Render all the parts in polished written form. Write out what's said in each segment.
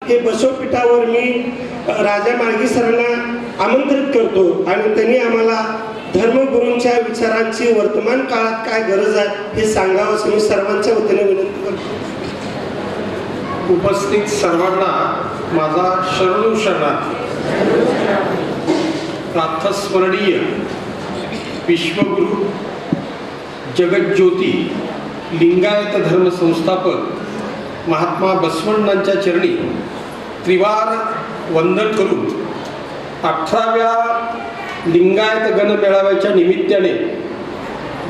हे बसवपीठावर मी राजा माळगी सरांना आमंत्रित करतो आणि त्यांनी आम्हाला धर्मगुरूंच्या विचारांची वर्तमान काळात काय गरज आहे हे सांगावं असं मी सर्वांच्या वतीने विनंती करतो. उपस्थित सर्वांना माझा शरणोशरणार्थी. प्रातस्मरणीय विश्वगुरु जगज्योती लिंगायत धर्म संस्थापक महात्मा बसवण्णांच्या चरणी त्रिवार वंदन करून 18व्या लिंगायत गण मेळाव्याच्या निमित्ताने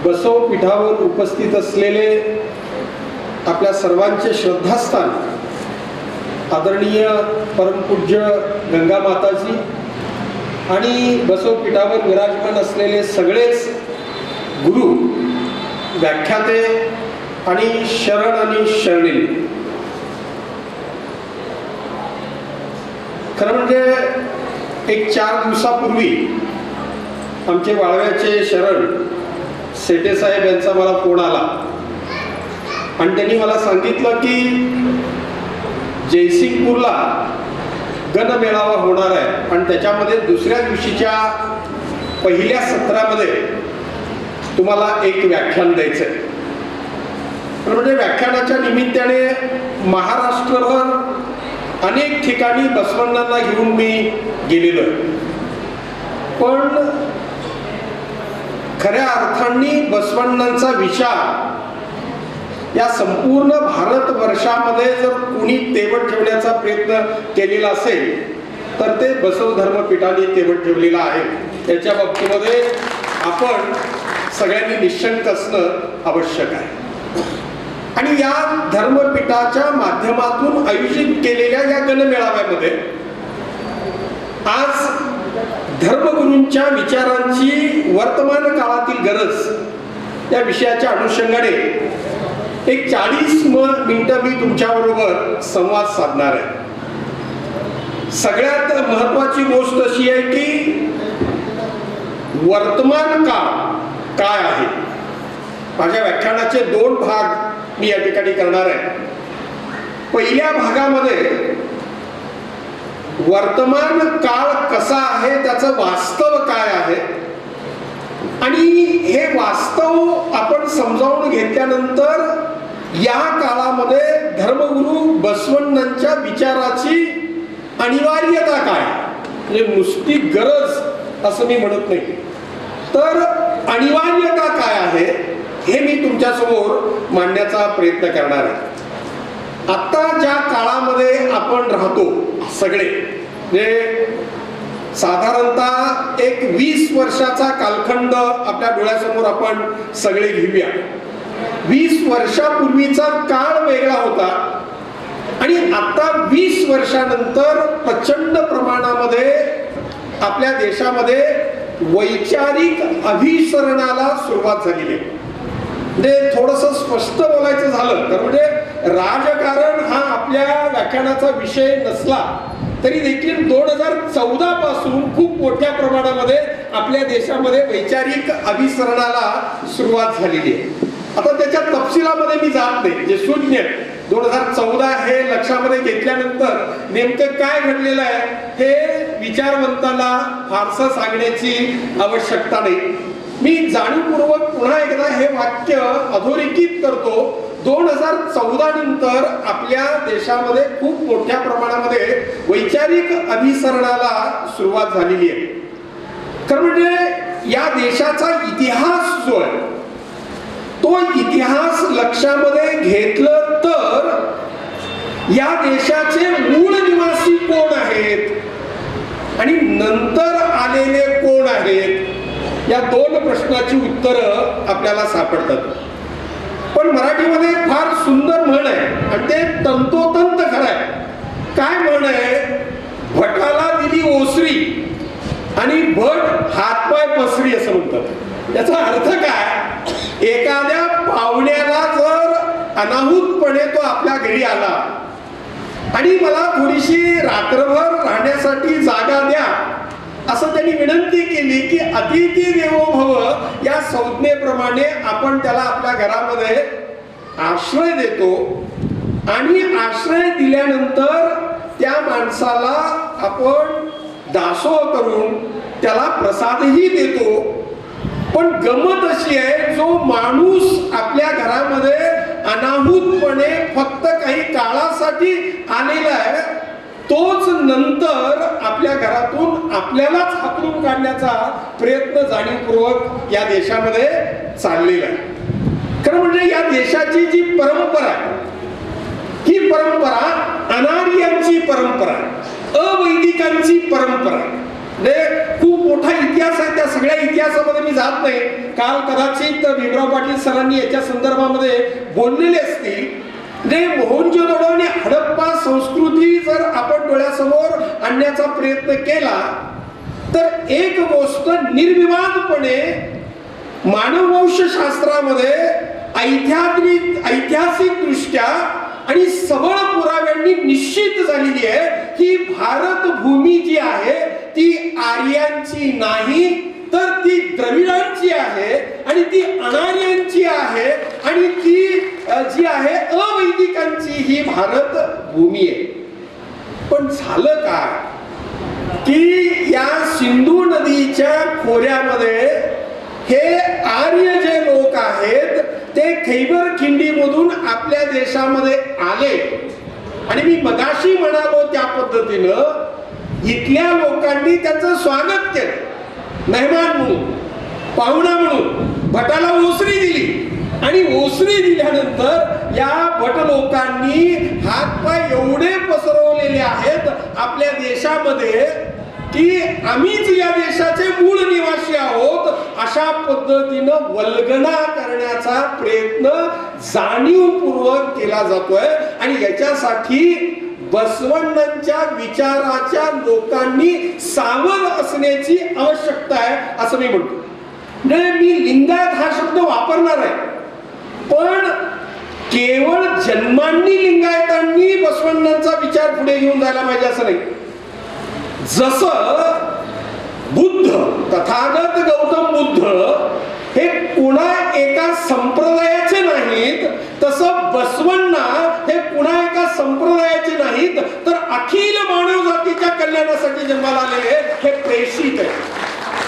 बसवपीठावर उपस्थित असलेले आपल्या सर्वांचे श्रद्धास्थान आदरणीय परमपूज्य गंगा माताजी आणि बसवपीठावर विराजमान असलेले सगळेच गुरु, व्याख्याते आणि शरण आणि शरणिली. खरं म्हणजे एक 4 दिवसापूर्वी आमचे वाळव्याचे शरण सेटे साहेब यांचा मला फोन आला आणि त्यांनी मला सांगितलं की जयसिंगपूरला गणमेळावा होणार आहे आणि त्याच्यामध्ये दुसऱ्या दिवशीच्या पहिल्या सत्रामध्ये तुम्हाला एक व्याख्यान द्यायचं आहे. म्हणजे व्याख्यानाच्या निमित्ताने महाराष्ट्रभर अनेक ठिकाणी बसवण्णांना घेऊन मी गेलेलो आहे. पण खऱ्या अर्थाने बसवण्णांचा विचार या संपूर्ण भारतवर्षामध्ये जर कोणी तेवट ठेवण्याचा प्रयत्न केलेला असेल तर ते बसव धर्मपीठाने तेवट ठेवलेला आहे. त्याच्या बाबतीमध्ये आपण सगळ्यांनी निश्चंक असणं आवश्यक आहे. आणि या धर्मपीठाच्या माध्यमातून आयोजित केलेल्या या गणमेळाव्यामध्ये आज धर्मगुरूंच्या विचारांची वर्तमान काळातील गरज या विषयाच्या अनुषंगाने एक 40 मिनिटं मी तुमच्याबरोबर संवाद साधणार आहे. सगळ्यात महत्वाची गोष्ट अशी आहे की वर्तमान काळ काय आहे. माझ्या व्याख्यानाचे 2 भाग मी या ठिकाणी करणार आहे. पहिल्या भागामध्ये वर्तमान काळ कसा आहे, त्याचं वास्तव काय आहे आणि हे वास्तव आपण समजावून घेतल्यानंतर या काळामध्ये धर्मगुरू बसवण्णांच्या विचाराची अनिवार्यता काय, म्हणजे नुसती गरज असं मी म्हणत नाही, तर अनिवार्यता काय आहे हे मी तुमच्यासमोर मांडण्याचा प्रयत्न करणार आहे. आता ज्या काळामध्ये आपण राहतो सगळे, म्हणजे साधारणतः एक 20 वर्षाचा कालखंड आपल्या डोळ्यासमोर आपण सगळे घेऊया. 20 वर्षापूर्वीचा काळ वेगळा होता आणि आता 20 वर्षानंतर प्रचंड प्रमाणामध्ये आपल्या देशामध्ये वैचारिक अभिसरणाला सुरुवात झालेली आहे. म्हणजे थोडंसं स्पष्ट बोलायचं झालं तर म्हणजे राजकारण हा आपल्या व्याख्यानाचा विषय नसला तरी देखील 2014 पासून खूप मोठ्या प्रमाणामध्ये आपल्या देशामध्ये वैचारिक अभिसरणाला सुरुवात झालेली आहे. आता त्याच्या तपशिलामध्ये मी जात नाही, जे शून्य 2014 हे लक्षामध्ये घेतल्यानंतर नेमकं काय घडलेलं आहे हे विचारवंताला फारसं सांगण्याची आवश्यकता नाही. मी जाणीवपूर्वक पुन्हा एकदा हे वाक्य अधोरेखित करतो. 2014 नंतर आपल्या देशामध्ये खूप मोठ्या प्रमाणामध्ये वैचारिक अभिसरणाला सुरुवात झालेली आहे. खरं म्हणजे या देशाचा इतिहास जो आहे तो इतिहास लक्षामध्ये घेतलं तर या देशाचे मूळ निवासी कोण आहेत आणि नंतर आलेले कोण आहेत या 2 प्रश्नाची उत्तरं आपल्याला सापडतात. पण मराठीमध्ये फार सुंदर म्हण आहे आणि ते तंतोतंत खरं आहे. काय म्हण आहे? भटाला दिली ओसरी आणि भट हातपाय पसरी असं म्हणतात. याचा अर्थ काय? एखाद्या पाहुण्याला जर अनाहूतपणे तो आपल्या घरी आला आणि मला थोडीशी रात्रभर राहण्यासाठी जागा द्या असं त्यांनी विनंती केली की अतिथी देवो भव या संज्ञेप्रमाणे आपण त्याला आपल्या घरामध्ये आश्रय देतो आणि आश्रय दिल्यानंतर त्या माणसाला आपण दासोह करून त्याला प्रसादही देतो. पण गमत अशी आहे, जो माणूस आपल्या घरामध्ये अनाहूतपणे फक्त काही काळासाठी आलेला आहे, तोच नंतर आपल्या घरातून आपल्यालाच हाकलून काढण्याचा प्रयत्न जाणीवपूर्वक या देशामध्ये चाललेला आहे. खरं म्हणजे या देशाची जी परंपरा आहे, ही परंपरा अनार्यांची परंपरा आहे, अवैदिकांची परंपरा आहे. म्हणजे खूप मोठा इतिहास आहे, त्या सगळ्या इतिहासामध्ये मी जात नाही. काल कदाचित भीमराव पाटील सरांनी याच्या संदर्भामध्ये बोललेले असतील. म्हणजे मोहनजोदडो आणि हडप्पा संस्कृती जर आपण डोळ्यासमोर आणण्याचा प्रयत्न केला तर एक गोष्ट निर्विवादपणे मानववंशशास्त्रामध्ये ऐतिहासिक दृष्ट्या आणि सबळ पुराव्यांनी निश्चित झालेली आहे की भारत भूमी जी आहे ती आर्यांची नाही, तर ती द्रविडांची आहे आणि ती अनार्यांची आहे आणि ती जी आहे अवैदिकांची ही भारत भूमी आहे. पण झालं काय की या सिंधू नदीच्या खोऱ्यामध्ये हे आर्य जे लोक आहेत ते खैबर खिंडीमधून आपल्या देशामध्ये आले आणि मी मगाशी म्हणालो त्या पद्धतीनं इथल्या लोकांनी त्याचं स्वागत केलं. मेहमान म्हणून, पाहुणा म्हणून भटाला ओसरी दिली आणि ओसरी दिल्यानंतर या भट लोकांनी हातपाय एवढे पसरवलेले आहेत आपल्या देशामध्ये की आम्हीच या देशाचे मूळ निवासी आहोत अशा पद्धतीनं वल्गना करण्याचा प्रयत्न जाणीवपूर्वक केला जातोय. आणि याच्यासाठी बसवण्णांच्या विचाराच्या लोकांनी सावध असण्याची आवश्यकता आहे असं मी म्हणतो. म्हणजे मी लिंगायत हा शब्द वापरणार आहे, पण केवळ जन्मांनी लिंगायतांनी बसवण्णांचा विचार पुढे घेऊन जायला पाहिजे असं नाही. जसं बुद्ध, तथागत गौतम बुद्ध हे कुणा एका संप्रदायाचे नाहीत, तसं बसवण्णा हे कुणा एका संप्रदायाचे नाहीत, तर अखिल मानव जातीच्या कल्याणासाठी जन्माला आलेले हे प्रेषित आहे.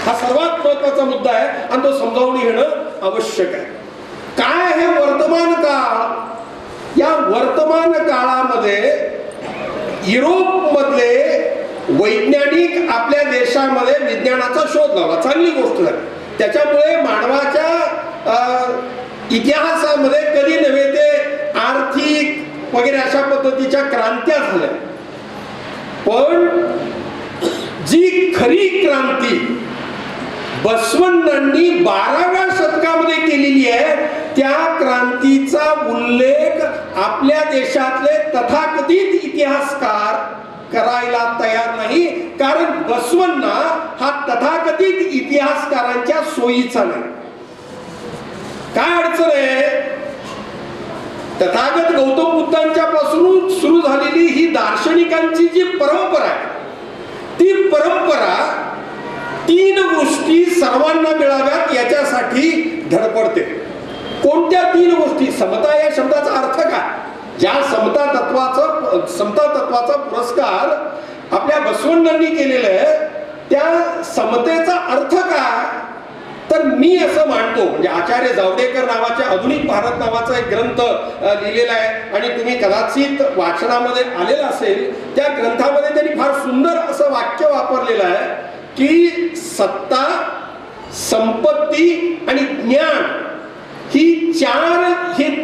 हा सर्वात महत्वाचा मुद्दा आहे आणि तो समजावून घेणं आवश्यक आहे. काय हे वर्तमान काळ? या वर्तमान काळामध्ये युरोप मधले वैज्ञानिक आपल्या देशामध्ये विज्ञानाचा शोध लावला, चांगली गोष्ट झाली. त्याच्यामुळे मानवाच्या इतिहासामध्ये कधी नव्हे ते आर्थिक वगैरे अशा पद्धतीच्या क्रांत्या झाल्या. पण जी खरी क्रांती बसवण्णांनी 12व्या शतकामध्ये केलेली आहे त्या क्रांतीचा उल्लेख आपल्या देशातले तथाकथित इतिहासकार करायला तयार नाही. कारण बसवण्णा हा तथाकथित इतिहासकारांच्या सोयीचा नाही. काय अडचण आहे? तथागत गौतम बुद्धांच्या पासून सुरू झालेली ही दार्शनिकांची जी परंपरा आहे, ती परंपरा 3 गोष्टी सर्वांना मिळाव्यात याच्यासाठी धडपडते. कोणत्या 3 गोष्टी? समता या शब्दाचा अर्थ काय? ज्या समता तत्वाचा पुरस्कार आपल्या बसवण्णांनी केलेला आहे त्या समतेचा अर्थ काय? तर मी असं मानतो, म्हणजे आचार्य जावडेकर नावाच्या आधुनिक भारत नावाचा एक ग्रंथ लिहिलेला आहे आणि तुम्ही कदाचित वाचनामध्ये आलेला असेल. त्या ग्रंथामध्ये त्यांनी फार सुंदर असं वाक्य वापरलेलं आहे की सत्ता, संपत्ती आणि ज्ञान ही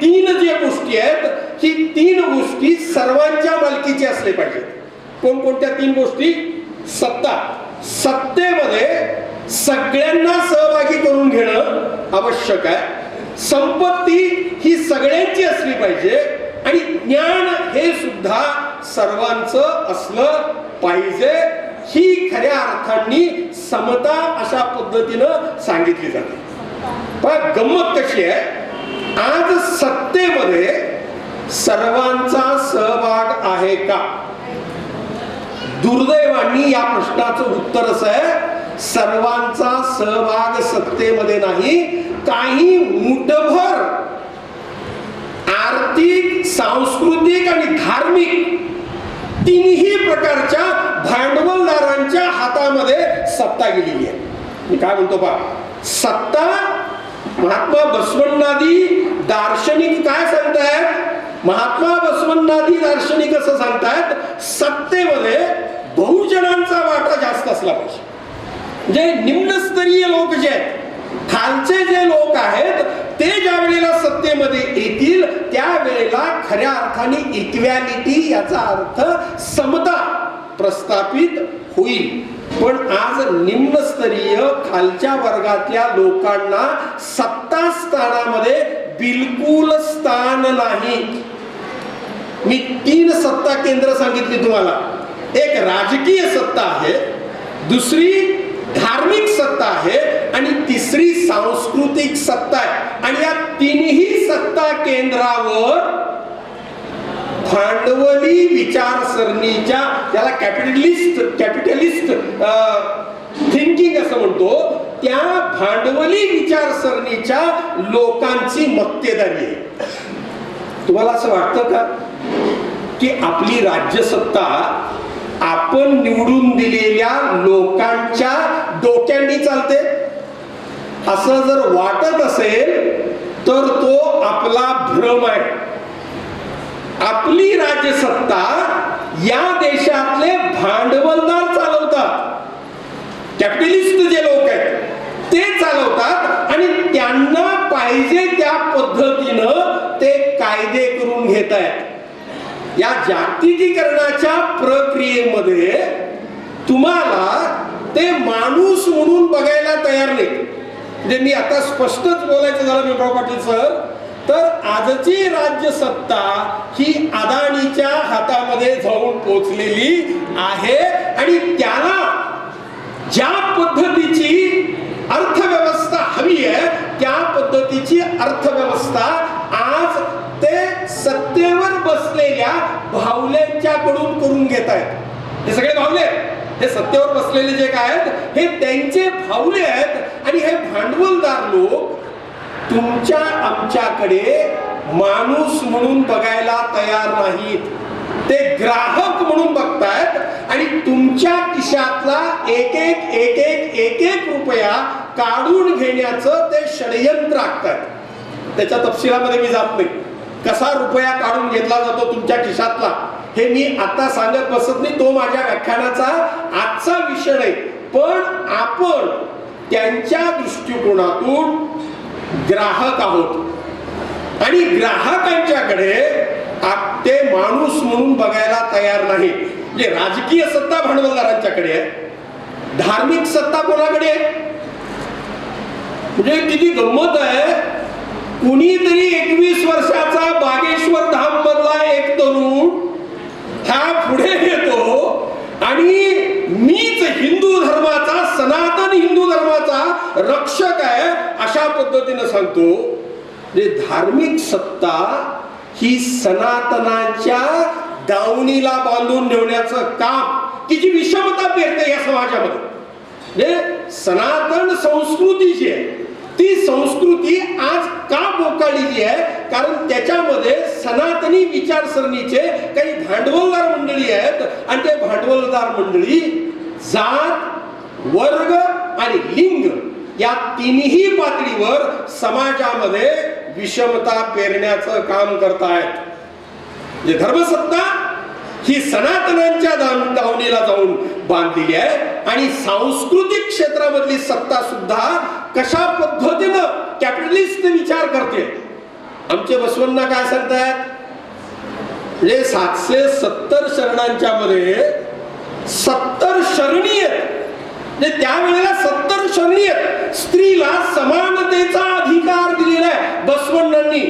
3 जे गोष्टी आहेत, ही 3 गोष्टी सर्वांच्या मालकीचे असले पाहिजेत. कोणकोणत्या 3 गोष्टी? सत्ता, सत्तेमध्ये सगळ्यांना सहभागी करून घेणं आवश्यक आहे. संपत्ती ही सगळ्यांची असली पाहिजे आणि ज्ञान हे सुद्धा सर्वांचं असलं पाहिजे. ही खऱ्या अर्थाने समता अशा पद्धतीनं सांगितली जाते. पण गंमत कशी आहे, आज सत्तेमध्ये सर्वांचा सहभाग आहे का? दुर्दैवाने या प्रश्नाचं उत्तर असं आहे, सर्वांचा सहभाग सत्तेमध्ये नाही. काही मुठभर आर्थिक, सांस्कृतिक आणि धार्मिक तिन्ही प्रकारच्या भांडवलदारांच्या हातामध्ये सत्ता गेलेली आहे. मी काय म्हणतो पहा, सत्ता महात्मा बसवण्णादी दार्शनिक काय सांगतायत, महात्मा बसवण्णादी दार्शनिक असं सांगतायत, सत्तेमध्ये बहुजनांचा वाटा जास्त असला पाहिजे. जे निम्नस्तरीय लोक जे आहेत, खालचे जे लोक आहेत, ते ज्या वेळेला सत्तेमध्ये येतील त्यावेळेला खऱ्या अर्थाने इक्वॅलिटी, याचा अर्थ समता प्रस्थापित होईल. पण आज निम्नस्तरीय खालच्या वर्गातल्या लोकांना सत्ता स्थानामध्ये बिलकुल स्थान नाही. मी 3 सत्ता केंद्र सांगितली तुम्हाला. एक राजकीय सत्ता आहे, दुसरी धार्मिक सत्ता आहे आणि तिसरी सांस्कृतिक सत्ता आहे. आणि या तिन्ही सत्ता केंद्रावर भांडवली विचारसरणीच्या, त्याला कॅपिटलिस्ट थिंकिंग असं म्हणतो, त्या भांडवली विचारसरणीच्या लोकांची मक्तेदारी आहे. तुम्हाला असं वाटतं का की आपली राज्यसत्ता आपण निवडून दिलेल्या लोकांच्या डोक्यांनी चालते? असं जर वाटत असेल तर तो आपला भ्रम आहे. आपली राज्यसत्ता या देशातले भांडवलदार चालवतात, कॅपिटलिस्ट जे लोक आहेत ते चालवतात आणि त्यांना पाहिजे त्या पद्धतीनं ते कायदे करून घेत आहेत. या जागतिकीकरणाच्या प्रक्रियेमध्ये तुम्हाला ते माणूस म्हणून बघायला तयार नाही. म्हणजे मी आता स्पष्टच बोलायचं झालं विप्रो पाटील सर, तर आजची राज्यसत्ता ही अदानीच्या हातामध्ये जाऊन पोचलेली आहे आणि त्याला ज्या पद्धतीची अर्थव्यवस्था हवी आहे त्या पद्धतीची अर्थव्यवस्था आज ते सत्तेवर बसलेल्या भावल्यांच्याकडून करून घेत आहेत. हे सगळे भावले, हे सत्तेवर बसलेले जे काय आहेत हे त्यांचे भावले आहेत. आणि हे भांडवलदार लोक तुमच्या आमच्याकडे माणूस म्हणून बघायला तयार नाहीत. ते ग्राहक म्हणून बघतायत आणि तुमच्या खिशातला एक रुपया काढून घेण्याचं ते षडयंत्र आखतात. त्याच्या तपशिलामध्ये मी जात नाही, कसा रुपया काढून घेतला जातो तुमच्या खिशातला हे मी आता सांगत बसत नाही. तो माझ्या व्याख्यानाचा आजचा विषय नाही. पण आपण त्यांच्या दृष्टिकोनातून ग्राहक आहोत आणि ग्राहकांच्याकडे ते माणूस म्हणून बघायला तयार नाही. म्हणजे राजकीय सत्ता भांडवलदारांच्याकडे आहे, धार्मिक सत्ता कोणाकडे आहे? म्हणजे किती गंमत आहे, कुणीतरी 21 वर्षाचा बागेश्वर धाम मधला एक तरुण हा पुढे येतो आणि मीच हिंदू धर्माचा, सनातन हिंदू धर्माचा रक्षक आहे अशा पद्धतीने सांगतो. धार्मिक सत्ता ही सनातनाच्या दावणीला बांधून ठेवण्याचं काम, की जी विषमता पेरते या समाजामध्ये. सनातन संस्कृती जी आहे ती संस्कृती आज का बोकाळलेली आहे? कारण त्याच्यामध्ये सनातनी विचारसरणीचे काही भांडवलदार मंडळी आहेत आणि ते भांडवलदार मंडळी जात, वर्ग आणि लिंग या तिन्ही पातळीवर समाजामध्ये विषमता पेरण्याचं काम करतायत. धर्मसत्ता ही सनातनांच्या दावणीला जाऊन बांधलेली आहे आणि सांस्कृतिक क्षेत्रामधली सत्ता सुद्धा कशा पद्धतीनं कॅपिटलिस्ट विचार करते. आमचे बसवण्णा काय सांगतात, 770 शरणांच्या मध्ये 70 शरणी आहेत. त्यावेळेला 70 शरणी आहेत. स्त्रीला समानतेचा अधिकार दिलेला आहे बसवण्णांनी.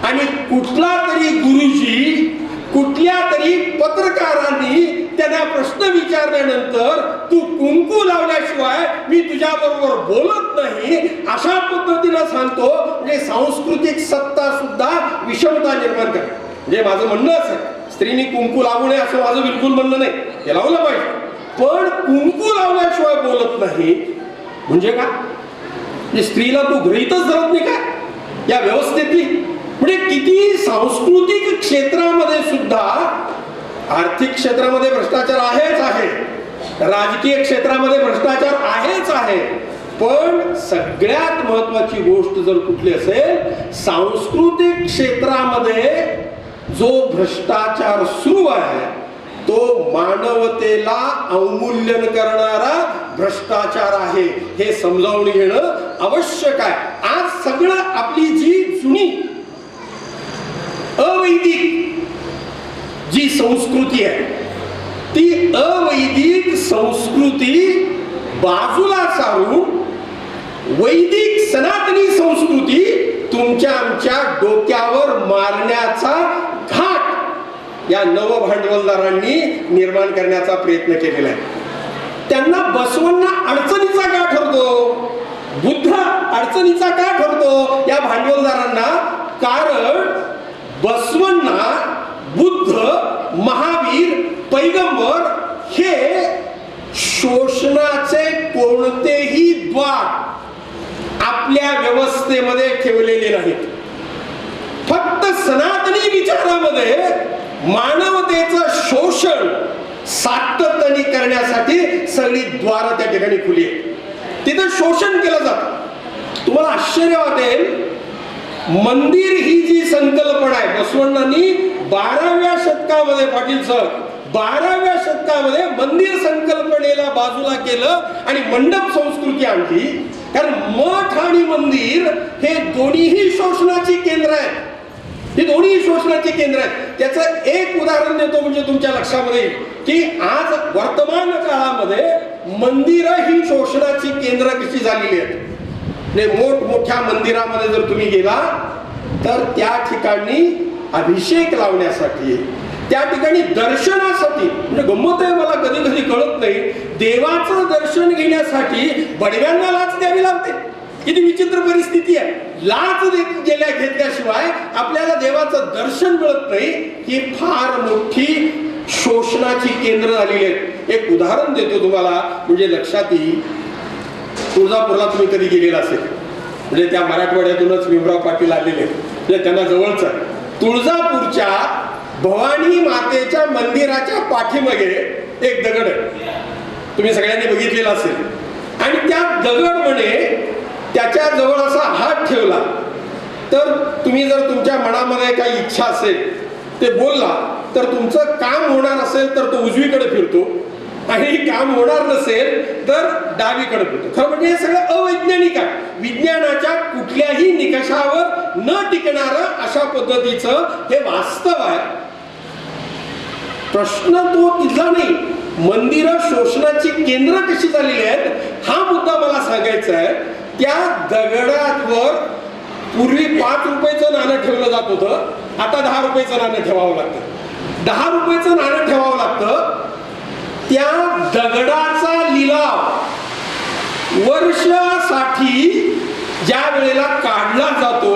आणि कुठला तरी गुरुजी, कुठल्या तरी पत्रकारांनी त्यांना प्रश्न विचारल्यानंतर तू कुंकू लावल्याशिवाय मी तुझ्या बरोबर बोलत नाही अशा पद्धतीने सांगतो. म्हणजे सांस्कृतिक सत्ता सुद्धा विषमता निर्माण करते. म्हणजे माझं म्हणणं असं, स्त्रीनी कुंकू लावू नये असं माझं बिलकुल म्हणणं नाही, हे लावलं पाहिजे. पण कुंकू लावल्याशिवाय बोलत नाही म्हणजे का? म्हणजे स्त्रीला तू गृहीतच धरत नाही का या व्यवस्थेतली? म्हणजे किती सांस्कृतिक क्षेत्रामध्ये सुद्धा आर्थिक क्षेत्रामध्ये भ्रष्टाचार आहेच आहे, राजकीय क्षेत्रामध्ये भ्रष्टाचार आहेच आहे, पण सगळ्यात महत्वाची गोष्ट जर कुठली असेल, सांस्कृतिक क्षेत्रामध्ये जो भ्रष्टाचार सुरू आहे तो मानवतेला अवमूल्यन करणारा भ्रष्टाचार आहे, हे समजावून घेणं आवश्यक आहे. आज सगळं आपली जी जुनी अवैदिक जी संस्कृती आहे ती अवैदिक संस्कृती बाजूला सारून वैदिक सनातनी संस्कृती तुमच्या आमच्या डोक्यावर मारण्याचा घाट या नव भांडवलदारांनी निर्माण करण्याचा प्रयत्न केलेला आहे. त्यांना बसवांना अडचणीचा का ठरतो, बुद्ध अडचणीचा का ठरतो या भांडवलदारांना? कारण बसवांना बुद्ध, महावीर, पैगंबर हे शोषणाचे कोणतेही द्वार आपल्या व्यवस्थेमध्ये ठेवलेले नाहीत. फक्त सनातनी विचारामध्ये मानवतेचं शोषण सातत्याने करण्यासाठी सगळी द्वार त्या ठिकाणी खुली आहेत. तिथं शोषण केलं जातं. तुम्हाला आश्चर्य वाटेल, मंदिर ही जी संकल्पना आहे बसवण्णांनी 12व्या शतकामध्ये, पाटील सर 12व्या शतकामध्ये मंदिर संकल्पनेला बाजूला केलं आणि मंडप संस्कृती आणली. कारण मठ आणि मंदिर हे दोन्हीही शोषणाची केंद्र आहेत. ही दोन्ही शोषणाची केंद्र आहेत. त्याचं एक उदाहरण देतो म्हणजे तुमच्या लक्षामध्ये येईल की आज वर्तमान काळामध्ये मंदिरं ही शोषणाची केंद्र कशी झालेली आहेत. मोठमोठ्या मंदिरामध्ये जर तुम्ही गेला तर त्या ठिकाणी अभिषेक लावण्यासाठी, त्या ठिकाणी दर्शनासाठी, म्हणजे गंमत आहे, मला कधी कधी कळत नाही, देवाचं दर्शन घेण्यासाठी बडव्यांना लाच द्यावी लागते. किती विचित्र परिस्थिती आहे. लाच घेतल्याशिवाय आपल्याला देवाचं दर्शन मिळत नाही. ही फार मोठी शोषणाची केंद्र झालेली आहेत. एक उदाहरण देतो तुम्हाला म्हणजे लक्षात येईल. तुळजापूरला तुम्ही कधी गेलेला असेल, म्हणजे त्या मराठवाड्यातूनच भीमराव पाटील आलेले, म्हणजे त्यांना जवळच आहे. तुळजापूरच्या भवानी मातेच्या मंदिराच्या पाठीमागे एक दगड आहे, तुम्ही सगळ्यांनी बघितलेला असेल. आणि त्या दगड म्हणे त्याच्या जवळ असा हात ठेवला तर तुम्ही जर तुमच्या मनामध्ये काही इच्छा असेल ते बोलला तर तुमचं काम होणार असेल तर तो उजवीकडे फिरतो आणि काम होणार नसेल तर डावीकडे फिरतो. खरं म्हणजे हे सगळं अवैज्ञानिक आहे. विज्ञानाच्या कुठल्याही निकषावर न टिकणारं अशा पद्धतीचं हे वास्तव आहे. प्रश्न तो तिथला नाही, मंदिरं शोषणाची केंद्र कशी झालेली आहेत हा मुद्दा मला सांगायचा आहे. त्या दगडावर पूर्वी 5 रुपयाचं नाणं ठेवलं जात होतं, आता 10 रुपयाचं नाणं ठेवावं लागतं. 10 रुपयाचं नाणं ठेवावं लागतं. त्या दगडाचा लिलाव वर्षासाठी ज्या वेळेला काढला जातो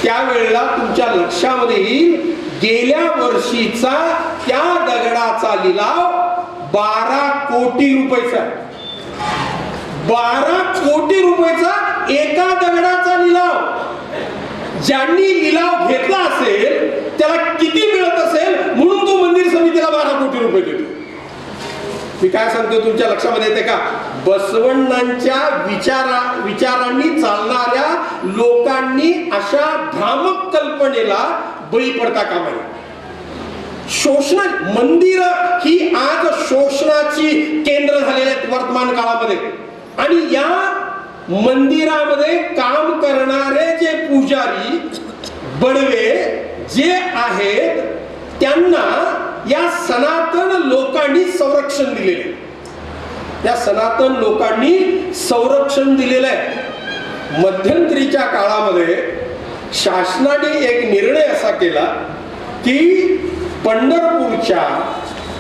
त्यावेळेला तुमच्या लक्षामध्ये येईल, गेल्या वर्षीचा त्या दगडाचा लिलाव 12 कोटी रुपयाचा. 12 कोटी रुपयाचा एका दगडाचा लिलाव. ज्यांनी लिलाव घेतला असेल त्याला किती मिळत असेल म्हणून तो मंदिर समितीला 12 कोटी रुपये देतो. मी काय सांगतो तुमच्या लक्षामध्ये येते का? बसवण्णांच्या विचारांनी चालणाऱ्या लोकांनी अशा भ्रामक कल्पनेला बळी पडता कामा नये. शोषण मंदिर ही आज शोषणाची केंद्र झालेली आहेत वर्तमान काळामध्ये. आणि या मंदिरामध्ये काम करणारे जे पुजारी बडवे जे आहेत त्यांना या सनातन लोकांनी संरक्षण दिलेले. या सनातन लोकांनी संरक्षण दिलेलं आहे. मध्यंतरीच्या काळामध्ये शासनाने एक निर्णय असा केला की पंढरपूरच्या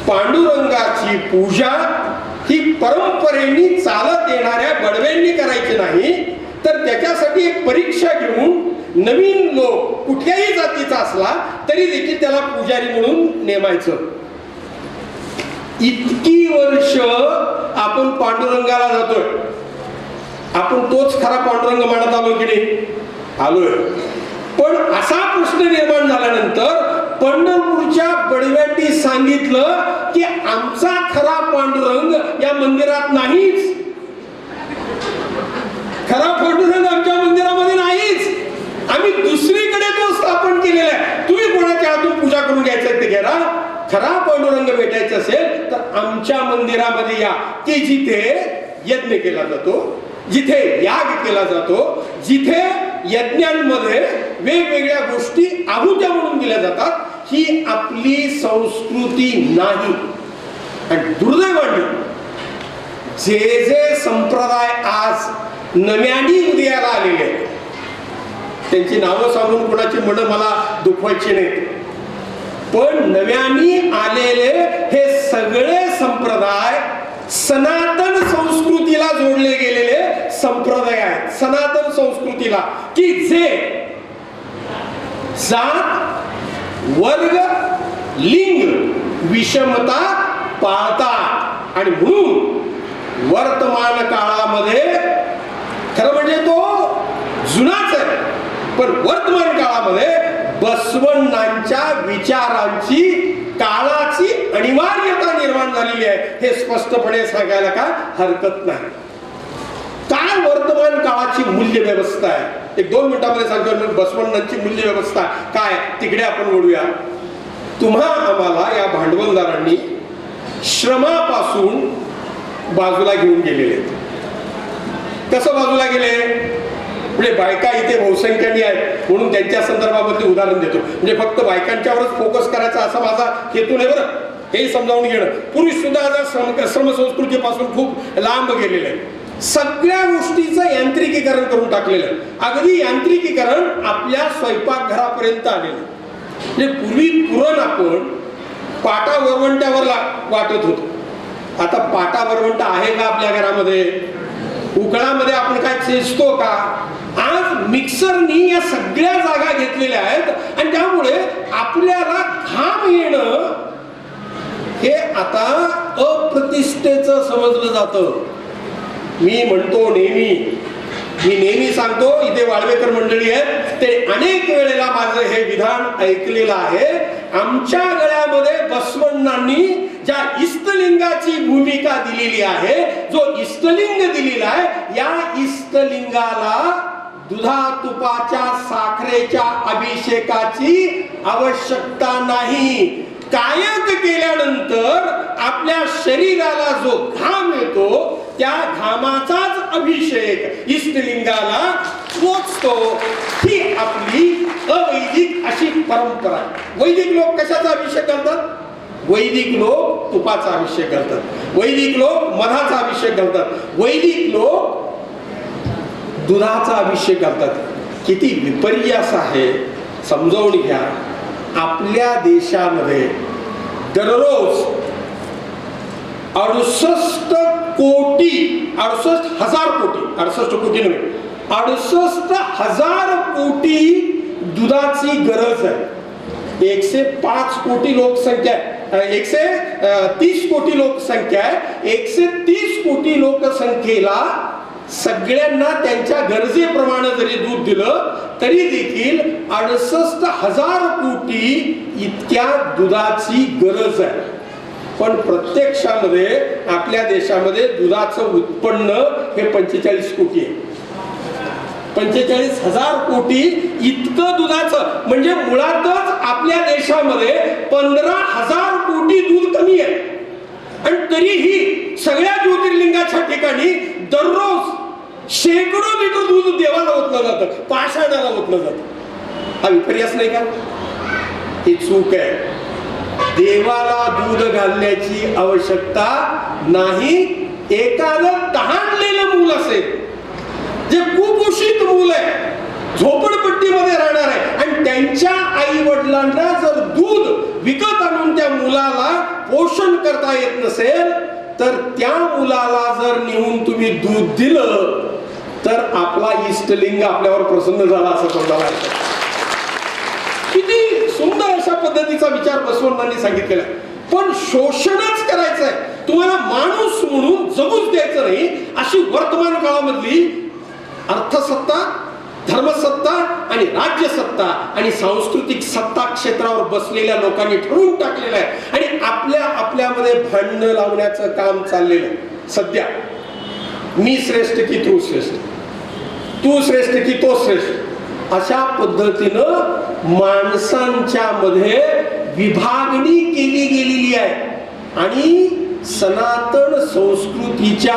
पांडुरंगाची पूजा ही परंपरेने चालत येणाऱ्या बडव्यांनी करायची नाही, तर त्याच्यासाठी एक परीक्षा घेऊन नवीन लोक कुठल्याही जातीचा असला तरी देखील त्याला पुजारी म्हणून नेमायचं. इतकी वर्ष आपण पांडुरंगाला जातोय, आपण तोच खरा पांडुरंग मानत आलो की नाही? आलोय. पण असा प्रश्न निर्माण झाल्यानंतर पंढरपूरच्या बडव्यांनी सांगितलं की आमचा खरा पांडुरंग या मंदिरात नाहीच, खरा पांडुरंग आमच्या मंदिरामध्ये नाहीच, आम्ही दुसरीकडे तो स्थापन केलेला आहे, तुम्ही कोणाच्या हातून पूजा करून घ्यायचं ते घ्या, खरा पांडुरंग भेटायचा असेल तर आमच्या मंदिरामध्ये या, की जिथे यज्ञ केला जातो, जिथे याग केला जातो, जिथे यज्ञांमध्ये वेगवेगळ्या गोष्टी आहुत्या म्हणून दिल्या जातात, ही आपली संस्कृती नाही. आणि दुर्दैवाने जे जे संप्रदाय आज नव्याने उदयाला आलेले आहेत, त्यांची नावं सांगून कोणाची मन मला दुखवायची नाहीत, पण नव्याने आलेले हे सगळे संप्रदाय सनातन संस्कृतीला जोडले गेलेले संप्रदाय आहेत. सनातन संस्कृतीला, की जे जात वर्ग लिंग विषमता पाळतात. आणि म्हणून वर्तमान काळामध्ये खरं म्हणजे तो जुनाच आहे, पण वर्तमान काळामध्ये बसवण्णांच्या विचारांची काळाची अनिवार्यता निर्माण झालेली आहे, हे स्पष्टपणे सांगायला काय हरकत नाही. काय वर्तमान काळाची मूल्य व्यवस्था आहे, एक 2 मिनिटांमध्ये सांगतो. बसवण्णांची मूल्य व्यवस्था काय तिकडे आपण बोलूया. तुम्हा आम्हाला या भांडवलदारांनी श्रमापासून बाजूला घेऊन गेलेले आहेत. कसं बाजूला गेले? म्हणजे बायका इथे बहुसंख्याने आहेत म्हणून त्यांच्या संदर्भामध्ये उदाहरण देतो. म्हणजे फक्त बायकांच्यावरच फोकस करायचा असा माझा हेतू नाही बरं, हे समजावून घेणं. पुरुष सुद्धा आता श्रमसंस्कृतीपासून खूप लांब गेलेले आहे. सगळ्या गोष्टीचं यांत्रिकीकरण करून टाकलेलं आहे. अगदी यांत्रिकीकरण आपल्या स्वयंपाकघरापर्यंत आलेलं. म्हणजे पूर्वी पुरण आपण पाटा वरवंट्यावर वाटत होतो, आता पाटा वरवंटा आहे का आपल्या घरामध्ये? उकळामध्ये आपण काय चेचतो का? आज मिक्सरनी या सगळ्या जागा घेतलेल्या आहेत आणि त्यामुळे आपल्याला घाम येणं हे आता अप्रतिष्ठेचं समजलं जातं. मी म्हणतो मी नेहमी सांगतो, इथे वाळवेकर मंडळी आहेत, ते अनेक वेळेला माझं हे विधान ऐकलेलं आहे. आमच्या गळ्यामध्ये बसवण्णांनी ज्या इष्टलिंगाची भूमिका दिलेली आहे, जो इष्टलिंग दिलेला आहे, या इष्टलिंगाला दुधा तुपाच्या साखरेच्या अभिषेकाची आवश्यकता नाही. कायक केल्यानंतर आपल्या शरीराला जो घाम येतो त्या घामाचाच अभिषेक इष्टलिंगाला पोचतो. ही आपली अवैदिक अशी परंपरा आहे. वैदिक लोक कशाचा अभिषेक करतात? वैदिक लोक तुपाचा अभिषेक करतात, वैदिक लोक मधाचा अभिषेक करतात, वैदिक लोक दुधाचा अभिषेक करतात. किती विपर्यास आहे समजावून घ्या. आपल्या देशामध्ये दररोज 68 कोटी 68,000 कोटी 68 कोटी नव्हे 68,000 कोटी दुधाची गरज आहे. 105 कोटी लोकसंख्या आहे, 130 कोटी लोकसंख्या आहे. 130 कोटी लोकसंख्येला सगळ्यांना त्यांच्या गरजेप्रमाणे जरी दूध दिलं तरी देखील 68,000 कोटी इतक्या दुधाची गरज आहे. पण प्रत्यक्षामध्ये आपल्या देशामध्ये दुधाचं उत्पन्न हे 45 कोटी आहे. 45,000 कोटी इतकं दुधाचं, म्हणजे मुळातच आपल्या देशामध्ये 15,000 कोटी दूध कमी आहे. आणि तरीही सगळ्या ज्योतिर्लिंगाच्या ठिकाणी दररोज शेकडो लिटर दूध देवाला ओतलं जातं, पाषाणाला ओतलं जातं. हा विपर्यास नाही का? ही चूक आहे. देवाला दूध घालण्याची आवश्यकता नाही. एखादं तहानलेलं मूल असेल, जे कुपोषित मूल आहे, झोपडपट्टीमध्ये राहणार आहे, आणि त्यांच्या आई वडिलांना जर दूध विकत आणून त्या मुलाला पोषण करता येत नसेल तर त्या मुलाला जर नेऊन तुम्ही दूध दिलं तर आपला इष्टलिंग आपल्यावर प्रसन्न झाला असं समजायला लागतं. किती सुंदर अशा पद्धतीचा विचार बसवण्णांनी सांगितलेला आहे. पण शोषणच करायचंय, तुम्हाला माणूस म्हणून जगूच द्यायचं नाही, अशी वर्तमान काळामधली अर्थसत्ता, धर्मसत्ता आणि राज्यसत्ता आणि सांस्कृतिक सत्ता क्षेत्रावर बसलेल्या लोकांनी ठरवून टाकलेलं आहे आणि आपल्यामध्ये भांडणं लावण्याचं काम चाललेलं आहे सध्या. मी श्रेष्ठ की तू श्रेष्ठ, तू श्रेष्ठ की तो श्रेष्ठ, अशा पद्धतीनं माणसांच्या मध्ये विभागणी केली गेलेली आहे आणि सनातन संस्कृतीच्या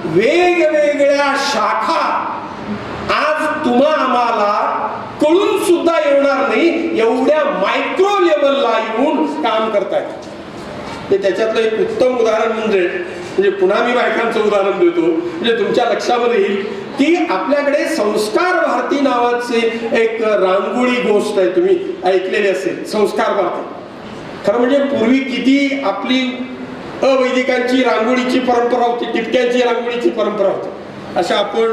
वेगवेगळ्या शाखा आज तुम्हा आम्हाला कळून सुद्धा येणार नाही एवढ्या मायक्रो लेवलला येऊन काम करतायत. त्याच्यातलं एक उत्तम उदाहरण म्हणजे पुन्हा मी बायकांचं उदाहरण देतो, म्हणजे तुमच्या लक्षामध्ये येईल की आपल्याकडे संस्कार भारती नावाचे एक रांगोळी गोष्ट आहे, तुम्ही ऐकलेली असेल. संस्कार भारती खरं म्हणजे पूर्वी किती आपली अवैदिकांची रांगोळीची परंपरा होती, टिपक्यांची रांगोळीची परंपरा होती. अशा आपण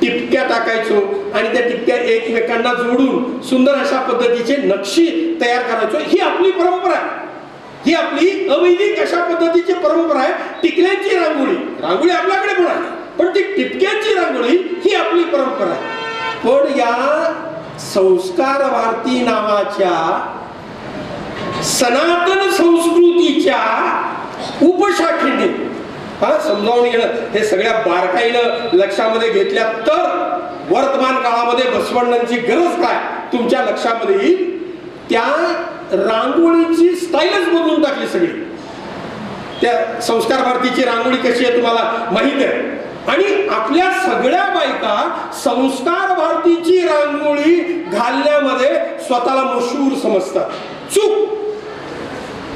टिपक्या टाकायचो आणि त्या टिपक्या एकमेकांना जोडून सुंदर अशा पद्धतीचे नक्षी तयार करायचो. ही आपली परंपरा आहे, ही आपली अवैदिक अशा पद्धतीची परंपरा आहे. टिकल्यांची रांगोळी आपल्याकडे पण आहे, पण ती टिपक्यांची रांगोळी ही आपली परंपरा आहे. पण या संस्कार भारती नावाच्या सनातन संस्कृतीच्या उपशाखेने समजावून घेणं हे सगळ्या बारकाईनं लक्षामध्ये घेतल्या तर वर्तमान काळामध्ये बसवण्णांची गरज काय तुमच्या लक्षामध्ये येईल. त्या रांगोळीची स्टाईलच बदलून टाकली सगळी. त्या संस्कार भारतीची रांगोळी कशी आहे तुम्हाला माहित आहे आणि आपल्या सगळ्या बायका संस्कार भारतीची रांगोळी घालण्यामध्ये स्वतःला मशहूर समजतात. चूक.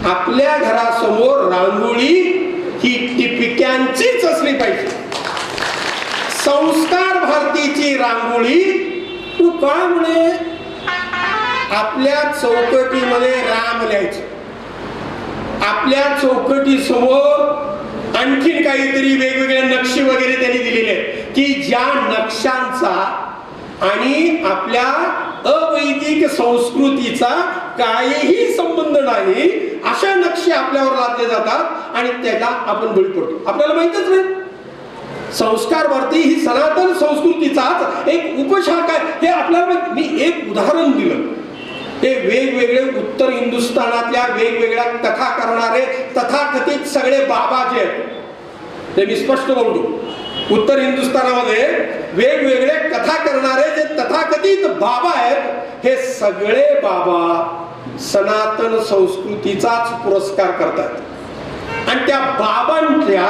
आपल्या घरासमोर रांगोळी ही टिपक्यांचीच असली पाहिजे. संस्कार भारतीची रांगोळी तू काय म्हणे आपल्या चौकटीमध्ये राम लिहायचं, आपल्या चौकटी समोर आणखीन काहीतरी वेगवेगळे नक्षी वगैरे त्यांनी दिलेले आहेत की ज्या नक्षांचा आणि आपल्या अवैदिक संस्कृतीचा काहीही संबंध नाही अशा नक्षी आपल्यावर लादले जातात आणि त्याला आपण बळी पडतो. आपल्याला माहितच नाही. संस्कार भारती ही सनातन संस्कृतीचाच एक उपशाखा आहे. हे आपल्याला मी एक उदाहरण दिलं. ते वेगवेगळे उत्तर हिंदुस्थानातल्या वेगवेगळ्या कथा करणारे तथाकथित सगळे बाबा जे आहेत ते मी स्पष्ट बोलतो. उत्तर हिंदुस्थानामध्ये वेगवेगळे कथा करणारे जे तथाकथित बाबा आहेत हे सगळे बाबा सनातन संस्कृतीचाच पुरस्कार करतात आणि त्या बाबांच्या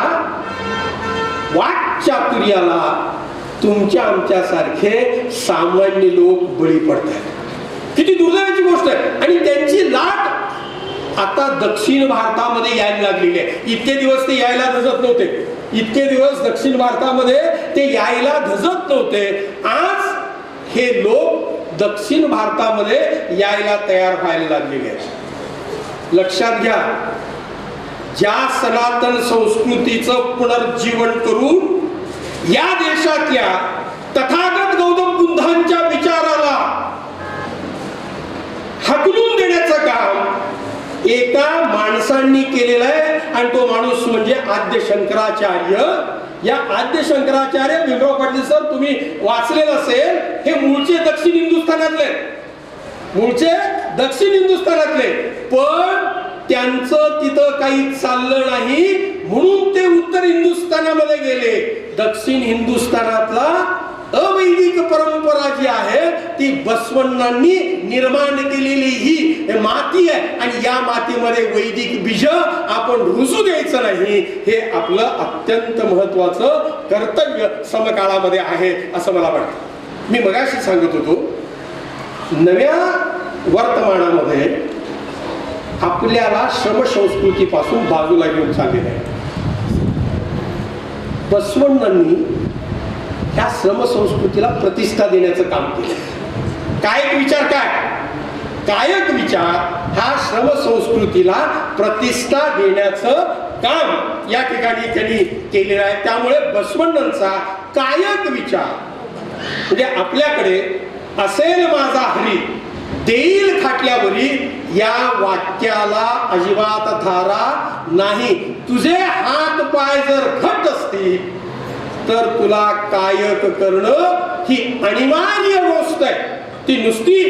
वाक्चातुर्याला तुमच्या आमच्या सारखे सामान्य लोक बळी पडतात. किती दुर्दैवाची गोष्ट आहे. आणि त्यांची लाट आता दक्षिण भारतामध्ये यायला लागलेली आहे. इतके दिवस ते यायला धजत नव्हते, इतके दिवस दक्षिण भारतामध्ये ते यायला धजत नव्हते. आज हे लोक दक्षिण भारतामध्ये यायला तयार व्हायला लागलेले आहेत. लक्षात घ्या, ज्या सनातन संस्कृतीचं पुनर्जीवन करून या देशातल्या तथागत गौतम बुद्धांच्या विचाराला हकलून देण्याचं काम एका माणसांनी केलेलं आहे आणि तो माणूस म्हणजे आद्य शंकराचार्य. या आद्य शंकराचार्य भीमराव पाटील सर तुम्ही वाचलेलं असेल, हे मूळचे दक्षिण हिंदुस्थानातले, मूळचे दक्षिण हिंदुस्थानातले, पण त्यांचं तिथं काही चाललं नाही म्हणून ते उत्तर हिंदुस्थानामध्ये गेले. दक्षिण हिंदुस्थानातला अवैदिक परंपरा जी आहे ती बसवण्णांनी निर्माण केलेली ही माती आहे आणि या मातीमध्ये वैदिक बीज आपण रुजू द्यायचं नाही. हे आपलं अत्यंत महत्वाचं कर्तव्य समकाळामध्ये आहे असं मला वाटतं. मी मगाशी सांगत होतो, नव्या वर्तमानामध्ये आपल्याला श्रमसंस्कृतीपासून बाजूला घेऊन चाललेलं आहे. बसवण्णांनी ह्या श्रमसंस्कृतीला प्रतिष्ठा देण्याचं काम केलं. कायक विचार काय? कायक विचार हा श्रमसंस्कृतीला प्रतिष्ठा देण्याचं काम या ठिकाणी त्यांनी केलेलं आहे. त्यामुळे बसवण्णांचा कायक विचार म्हणजे आपल्याकडे असेल माझा हरी देईल खाटल्यावरी या वाक्याला अजिबात धारा नाही. तुझे हात पाय जर घट्ट असतील तर तुला कायक करणं ही अनिवार्य गोष्ट आहे. ती नुसती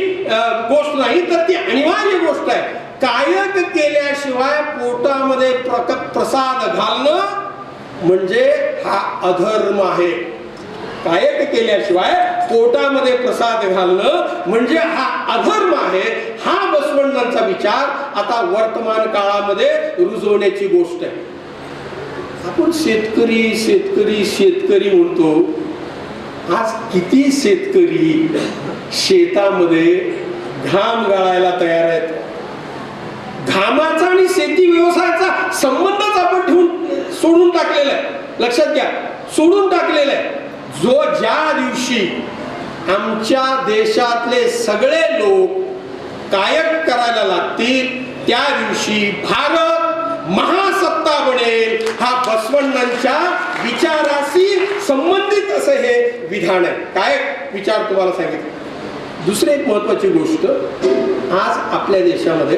गोष्ट नाही तर ती अनिवार्य गोष्ट आहे. कायक केल्याशिवाय पोटामध्ये प्रसाद घालणं म्हणजे हा अधर्म आहे. कायक केल्याशिवाय पोटामध्ये प्रसाद घालणं म्हणजे हा अधर्म आहे. हा बसवण्णांचा विचार आता वर्तमान काळामध्ये रुजवण्याची गोष्ट आहे. आपण शेतकरी शेतकरी शेतकरी म्हणतो. आज किती शेतकरी शेतामध्ये घाम गाळायला तयार आहेत. घामाचा आणि शेती व्यवसायाचा संबंधच आपण ठेवून सोडून टाकलेला आहे. लक्षात घ्या, सोडून टाकलेला आहे. जो ज्या दिवशी आमच्या देशातले सगळे लोक कायक करायला लागतील त्या दिवशी भारत महासत्ता बनेल. हा बसवण्णांच्या विचाराशी संबंधित असं हे विधान आहे. कायक विचार तुम्हाला सांगितलं. दुसरी एक महत्वाची गोष्ट, आज आपल्या देशामध्ये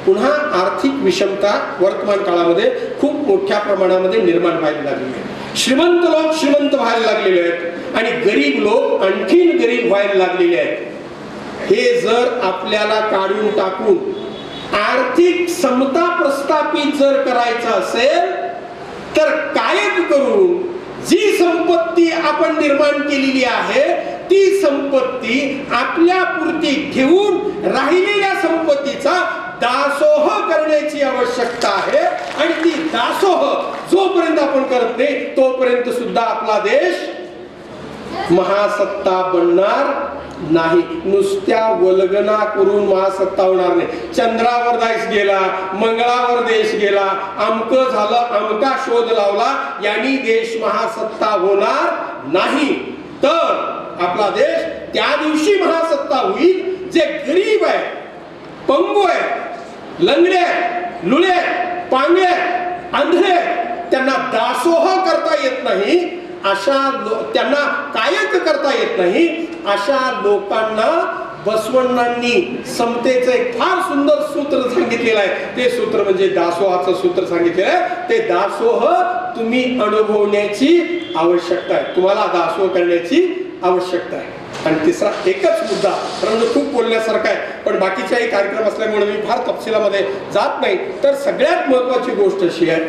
पुन्हा आर्थिक विषमता वर्तमान काळामध्ये खूप मोठ्या प्रमाणामध्ये निर्माण व्हायला लागली आहे. श्रीमंत लोक श्रीमंत व्हायला लागलेले आहेत आणि गरीब लोक आणखीन गरीब व्हायला लागलेले आहेत. हे जर आपल्याला काढून टाकून आर्थिक समता प्रस्थापित जर करायचं असेल तर कायक करून जी संपत्ती आपण निर्माण केलेली आहे ती संपत्ती आपल्या पुरती ठेवून राहिलेल्या संपत्तीचा दासोह करण्याची आवश्यकता आहे. आणि ती दासोह जोपर्यंत आपण करत नाही तोपर्यंत सुद्धा आपला देश महासत्ता बनणार नाही. नुसत्या वल्गना करून महासत्ता होणार नाही. चंद्रावर देश गेला, मंगळावर देश गेला, अमक झालं, अमका शोध लावला, यांनी देश महासत्ता होणार नाही. तर आपला देश त्या दिवशी महासत्ता होईल जे गरीब आहे, पंगू आहे, लंगडे, लुळे, पांगळे, आंधळे, त्यांना दासोह करता येत नाही, त्यांना कायक करता येत नाही, अशा लोकांना बसवण्णांनी समतेचं एक फार सुंदर सूत्र सांगितलेलं आहे. ते सूत्र म्हणजे दासोहाचं सूत्र सांगितलेलं आहे. ते दासोह तुम्ही अनुभवण्याची आवश्यकता आहे. तुम्हाला दासोह करण्याची आवश्यकता आहे. आणि तिसरा एकच मुद्दा, परंतु खूप बोलण्यासारखा आहे पण बाकीच्याही कार्यक्रम असल्यामुळे मी फार तपशिलामध्ये जात नाही. तर सगळ्यात महत्वाची गोष्ट अशी आहे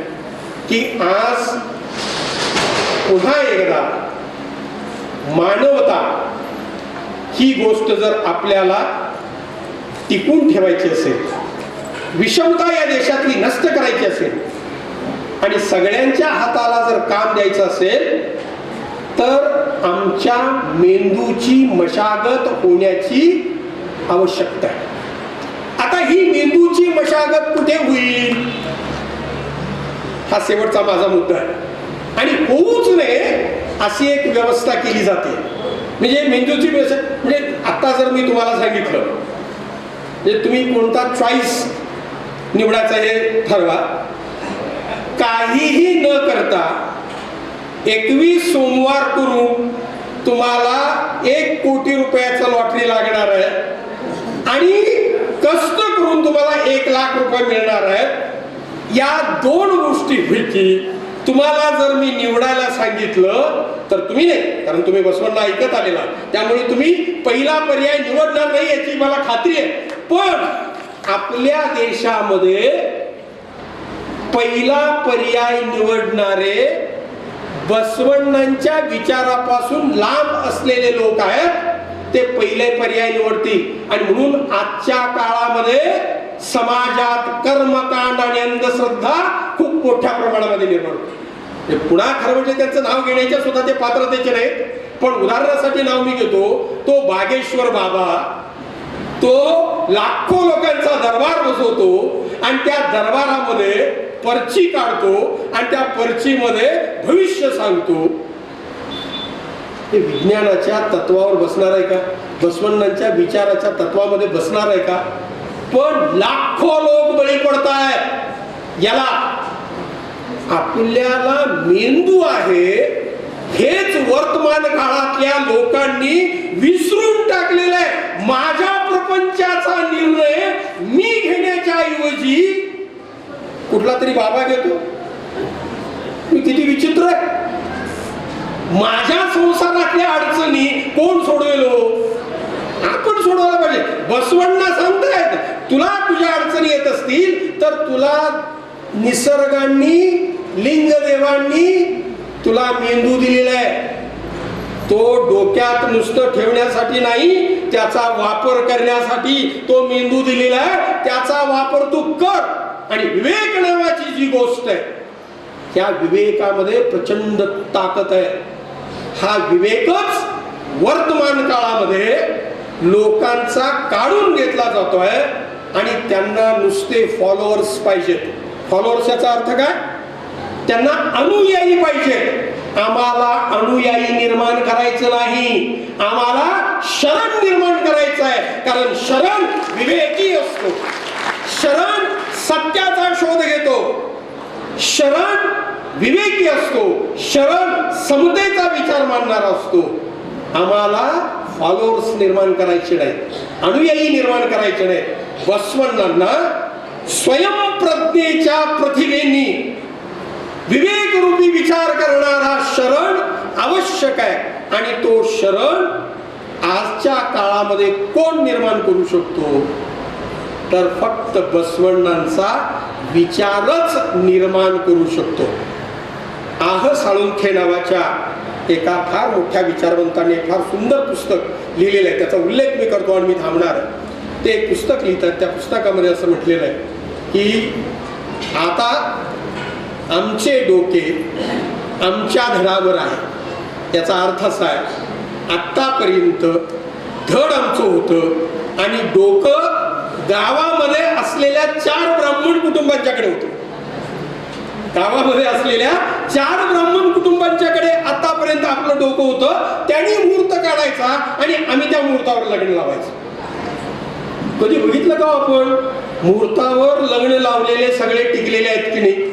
की आज पुन्हा एकदा मानवता ही गोष्ट जर आपल्याला टिकून ठेवायची असेल, विषमता या देशातली नष्ट करायची असेल आणि सगळ्यांच्या हाताला जर काम द्यायचं असेल तर आमच्या मेंदूची मशागत होण्याची आवश्यकता आहे. आता ही मेंदूची मशागत कुठे होईल हा शेवटचा माझा मुद्दा आहे. आणि होऊच नये अशी एक व्यवस्था केली जाते. म्हणजे मेंदूची म्हणजे आता जर मी तुम्हाला सांगितलं म्हणजे तुम्ही कोणता चॉईस निवडायचा हे ठरवा, काहीही न करता 21 सोमवार करून तुम्हाला 1 कोटी रुपयाचं लॉटरी लागणार आहे आणि कष्ट करून तुम्हाला 1 लाख रुपये मिळणार आहेत. या दोन गोष्टीपैकी तुम्हाला जर मी निवडायला सांगितलं तर तुम्ही नाही, कारण तुम्ही बसवण्णा ऐकत आलेला, त्यामुळे तुम्ही पहिला पर्याय निवडणार नाही याची मला खात्री आहे. पण आपल्या देशामध्ये पहिला पर्याय निवडणारे बसवण्णांच्या विचारापासून लांब असलेले लोक आहेत. ते पहिले पर्याय निवडतील आणि म्हणून आजच्या काळामध्ये समाजात कर्मकांड आणि अंधश्रद्धा खूप मोठ्या प्रमाणामध्ये निर्माण होते. पुन्हा खरं म्हणजे त्यांचं नाव घेण्याच्या सुद्धा ते पात्रतेचे नाहीत, पण उदाहरणासाठी नाव मी घेतो. तो बागेश्वर बाबा, तो लाखो लोकांचा दरबार बसवतो आणि त्या दरबारामध्ये पर्ची काढतो आणि त्या पर्चीमध्ये भविष्य सांगतो. हे विज्ञानाच्या तत्वावर बसणार आहे का? बसवण्णांच्या विचाराच्या तत्वामध्ये बसणार आहे का? पण लाखो लोक बळी पडतायत याला. आपल्याला मेंदू आहे हेच वर्तमान काळातल्या लोकांनी विसरून टाकलेलं आहे. माझ्या प्रपंचाचा निर्णय मी घेण्याच्या ऐवजी कुठला तरी बाबा घेतो. मी किती विचित्र आहे. माझ्या संसारातल्या अडचणी कोण सोडवेलो? आपण सोडवायला पाहिजे. बसवण्णा सांगतायत तुला तुझ्या अडचणी येत असतील तर तुला निसर्गांनी, लिंगदेवांनी तुला मेंदू दिलेला आहे. तो डोक्यात नुसतं ठेवण्यासाठी नाही, त्याचा वापर करण्यासाठी तो मेंदू दिलेला आहे. त्याचा वापर तू कर. आणि विवेक नावाची जी गोष्ट आहे त्या विवेकामध्ये प्रचंड ताकद आहे. हा विवेकच वर्तमान काळामध्ये लोकांचा काढून घेतला जातोय आणि त्यांना नुसते फॉलोअर्स पाहिजेत. फॉलोअर्स याचा अर्थ काय? त्यांना अनुयायी पाहिजे. आम्हाला अनुयायी निर्माण करायचं नाही, आम्हाला शरण निर्माण करायचं आहे. कारण शरण विवेकी असतो, शरण सत्याचा शोध घेतो, शरण विवेकी असतो, शरण समतेचा विचार मांडणारा असतो. आम्हाला फॉलोअर्स निर्माण करायचे नाही, अनुयायी निर्माण करायचे नाही. बसवण्णांना स्वयंप्रज्ञेच्या प्रतिभेनी विवेक रूपी विचार करणारा शरण आवश्यक आहे. आणि तो शरण आजच्या काळामध्ये कोण निर्माण करू शकतो? तर फक्त बसवण्णांचा विचारच निर्माण करू शकतो. आह साळुंखे नावाच्या एका फार मोठ्या विचारवंताने फार सुंदर पुस्तक लिहिलेलं आहे. त्याचा उल्लेख मी करतो आणि मी थांबणार. ते एक पुस्तक लिहितात. त्या पुस्तकामध्ये असं म्हटलेलं आहे की आता आमचे डोके आमच्या धडावर आहे. याचा अर्थ असा आहे, आतापर्यंत धड आमचं होतं आणि डोकं गावामध्ये असलेल्या 4 ब्राह्मण कुटुंबांच्याकडे होतं. गावामध्ये असलेल्या 4 ब्राह्मण कुटुंबांच्याकडे आतापर्यंत आपलं डोकं होतं. त्यांनी मुहूर्त काढायचा आणि आम्ही त्या मुहूर्तावर लग्न लावायचं. कधी बघितलं का आपण मुहूर्तावर लग्न लावलेले सगळे टिकलेले आहेत की नाही?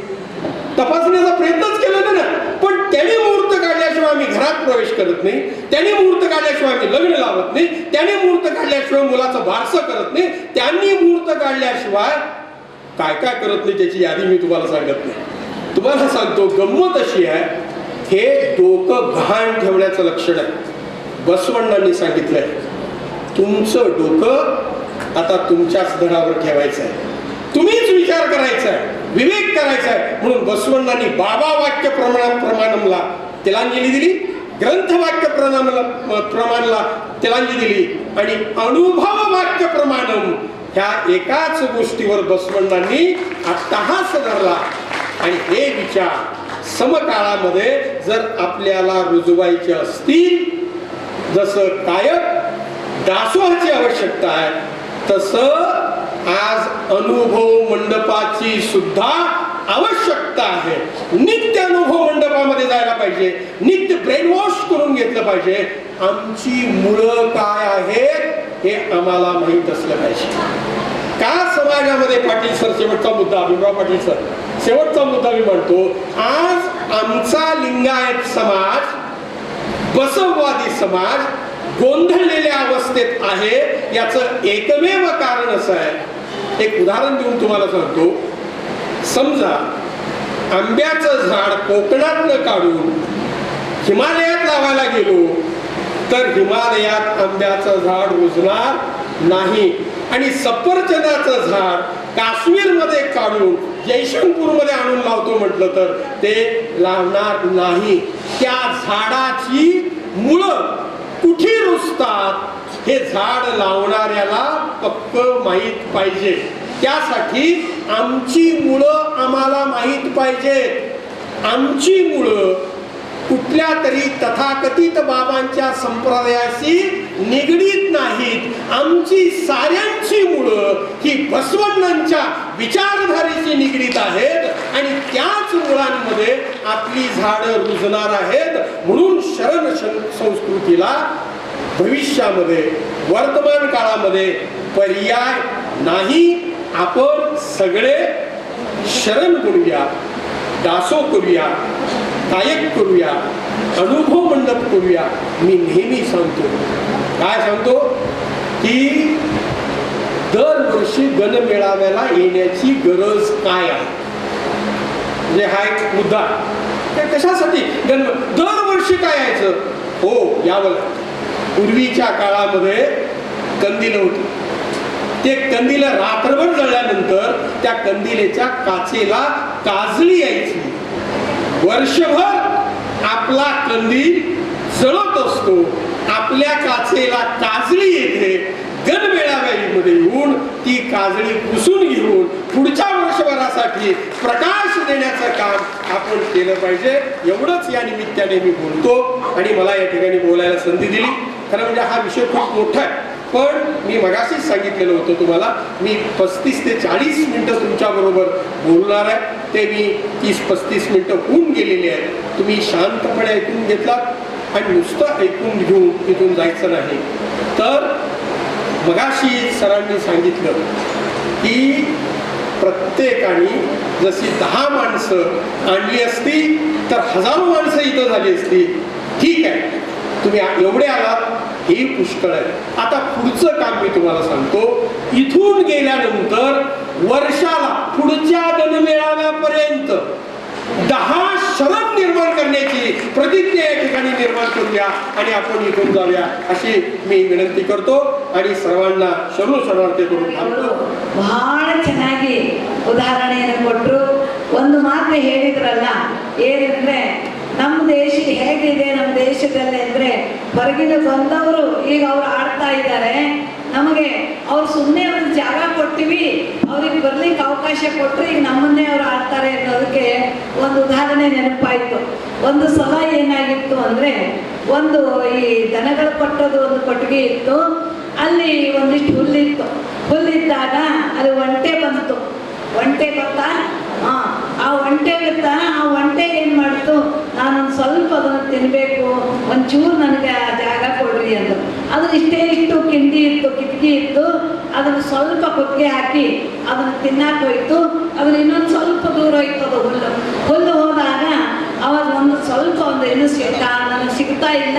तपासण्याचा प्रयत्नच केला ना. पण त्यांनी मुहूर्त काढल्याशिवाय आम्ही घरात प्रवेश करत नाही, त्यांनी मुहूर्त काढल्याशिवाय आम्ही लग्न लावत नाही, त्यांनी मुहूर्त काढल्याशिवाय मुलाचं बारसं करत नाही, त्यांनी मुहूर्त काढल्याशिवाय काय काय करत नाही त्याची यादी मी तुम्हाला सांगत नाही. तुम्हाला सांगतो गंमत अशी आहे, हे डोकं गहाण ठेवण्याचं लक्षण आहे. बसवण्णांनी सांगितलंय तुमचं डोकं आता तुमच्याच धडावर ठेवायचं आहे, तुम्हीच विचार करायचा आहे, विवेक करायचा आहे. म्हणून बसवण्णांनी बाबा वाक्य प्रमाणमला तिलांजली दिली, ग्रंथ वाक्य प्रमाणला तिलांजली दिली आणि अनुभव वाक्य प्रमाणम ह्या एकाच गोष्टीवर बसवण्णांनी अट्टहास धरला. आणि हे विचार समकाळामध्ये जर आपल्याला रुजवायचे असतील, जसं कायक दासोहाची आवश्यकता आहे तसं आज अनुभव मंडपाची सुद्धा आवश्यकता आहे. नित्य अनुभव मंडपामध्ये जायला पाहिजे, नित्य ब्रेन वॉश करून घेतलं पाहिजे. आमची मुळं काय आहेत हे आम्हाला माहीत असलं पाहिजे. का समाजामध्ये पाटील सर शेवटचा मुद्दा, भीमराव पाटील सर शेवटचा मुद्दा मी म्हणतो, आज आमचा लिंगायत समाज, बसववादी समाज गोंधळलेल्या अवस्थेत आहे. याचं एकमेव कारण असं आहे, एक उदाहरण देऊन तुम्हाला सांगतो. समजा आंब्याचं झाड कोकणातनं काढून हिमालयात लावायला गेलो तर हिमालयात आंब्याचं झाड रुजणार नाही. आणि सफरचंदाचं झाड काश्मीरमध्ये काढून जयशंपूरमध्ये आणून लावतो म्हटलं तर ते लावणार नाही. त्या झाडाची मुळं कुठे रुजतात हे झाड लावणाऱ्याला पक्क माहीत पाहिजे. त्यासाठी आमची मुळं आम्हाला माहीत पाहिजेत. आमची मुळं कुठल्या तरी तथाकथित बाबांच्या संप्रदायाशी निगडीत नाहीत. आमची साऱ्यांची मुळं ही बसवण्णांच्या विचारधारेशी निगडीत आहेत आणि त्याच मुळांमध्ये आपली झाडं रुजणार आहेत. म्हणून शरण संस्कृतीला भविष्यामध्ये, वर्तमान काळामध्ये पर्याय नाही. आपण सगळे शरण करूया, दासो करूया, कायक करूया, अनुभव मंडप करूया. मी नेहमी सांगतो, काय सांगतो की दरवर्षी गणमेळाव्याला येण्याची गरज काय आहे. म्हणजे हा एक मुद्दा. कशासाठी दरवर्षी काय यायचं? हो, यावं. पूर्वीच्या काळामध्ये कंदील होती. ते कंदील रात्रभर जळल्यानंतर त्या कंदिलेच्या काचेला काजळी यायची. वर्षभर आपला कंदील जळत असतो, आपल्या काचेला काजळी येते. गणमेळाव्यामध्ये येऊन ती काजळी पुसून घेऊन पुढच्या वर्षभरासाठी प्रकाश देण्याचं काम आपण केलं पाहिजे. एवढंच या निमित्ताने मी बोलतो आणि मला या ठिकाणी बोलायला संधी दिली. खरं म्हणजे हा विषय खूप मोठा आहे, पण मी मगाशीच सांगितलेलं होतं तुम्हाला, मी 35 ते 40 मिनिटं तुमच्या बरोबर बोलणार आहे. ते मी 30-35 मिनिटं होऊन गेलेली आहेत. तुम्ही शांतपणे ऐकून घेतलात आणि नुसतं ऐकून घेऊन इथून जायचं नाही. तर मगाशी सरांनी सांगितलं की प्रत्येकाने जशी 10 माणसं आणली असती तर हजारो माणसं इथं झाली असती. ठीक आहे, तुम्ही एवढे आलात हे पुष्कळ आहे. आता पुढचं काम मी तुम्हाला सांगतो. इथून गेल्यानंतर वर्षाला पुढच्या गणमेळाव्यापर्यंत 10 शरण निर्माण करण्याची प्रतिज्ञा या ठिकाणी निर्माण करूया आणि आपण इथून जाऊया अशी मी विनंती करतो आणि सर्वांना शरणार्थी करून थांबतो. ಬಹಳ ಚೆನ್ನಾಗಿ ಉದಾಹರಣೆಯನ್ನು ಕೊಟ್ಟರು. ಒಂದು ಮಾತು ಹೇಳಿದ್ರಲ್ಲ, ಏನಂದ್ರೆ ನಮ್ಮ ದೇಶ ಹೇಗಿದೆ, ನಮ್ಮ ದೇಶದಲ್ಲಿ ಅಂದ್ರೆ ಹೊರಗಿನ ಬಂದವರು ಈಗ ಅವ್ರು ಆಡ್ತಾ ಇದ್ದಾರೆ. ನಮಗೆ ಅವ್ರು ಸುಮ್ಮನೆ ಒಂದು ಜಾಗ ಕೊಟ್ಟಿವಿ, ಅವ್ರಿಗೆ ಬರ್ಲಿಕ್ಕೆ ಅವಕಾಶ ಕೊಟ್ಟರೆ ಈಗ ನಮ್ಮನ್ನೇ ಅವ್ರು ಆಡ್ತಾರೆ ಅನ್ನೋದಕ್ಕೆ ಒಂದು ಉದಾಹರಣೆ ನೆನಪಾಯಿತು. ಒಂದು ಸಲ ಏನಾಗಿತ್ತು ಅಂದರೆ, ಒಂದು ಈ ದನಗಳು ಕೊಟ್ಟೋದು ಒಂದು ಕೊಟ್ಟಿಗೆ ಇತ್ತು. ಅಲ್ಲಿ ಒಂದಿಷ್ಟು ಹುಲ್ಲಿತ್ತು. ಹುಲ್ಲಿದ್ದಾಗ ಅದು ಒಂಟೆ ಬಂತು. ಒಂಟೆ ಗೊತ್ತಾ? ಆ ಒಂಟೆ ಗೊತ್ತಾ? ಆ ಒಂಟೆ ಏನು ಮಾಡ್ತು, ನಾನೊಂದು ಸ್ವಲ್ಪ ಅದನ್ನು ತಿನ್ನಬೇಕು, ಒಂಚೂರು ನನಗೆ ಆ ಜಾಗ ಕೊಡ್ರಿ ಅಂದರು. ಅದು ಇಷ್ಟು ಕಿಂಡಿ ಇತ್ತು, ಕಿಟಕಿ ಇತ್ತು. ಅದನ್ನು ಸ್ವಲ್ಪ ಕುತ್ತಿಗೆ ಹಾಕಿ ಅದನ್ನು ತಿನ್ನಕ್ಕೆ ಹೋಯ್ತು. ಅದನ್ನು ಇನ್ನೊಂದು ಸ್ವಲ್ಪ ದೂರ ಹೋಯ್ತು. ಅದು ಹುಲ್ಲು ಹೋದಾಗ ಅವಾಗ ಒಂದು ಸ್ವಲ್ಪ ಏನು ನನಗೆ ಸಿಗ್ತಾ ಇಲ್ಲ,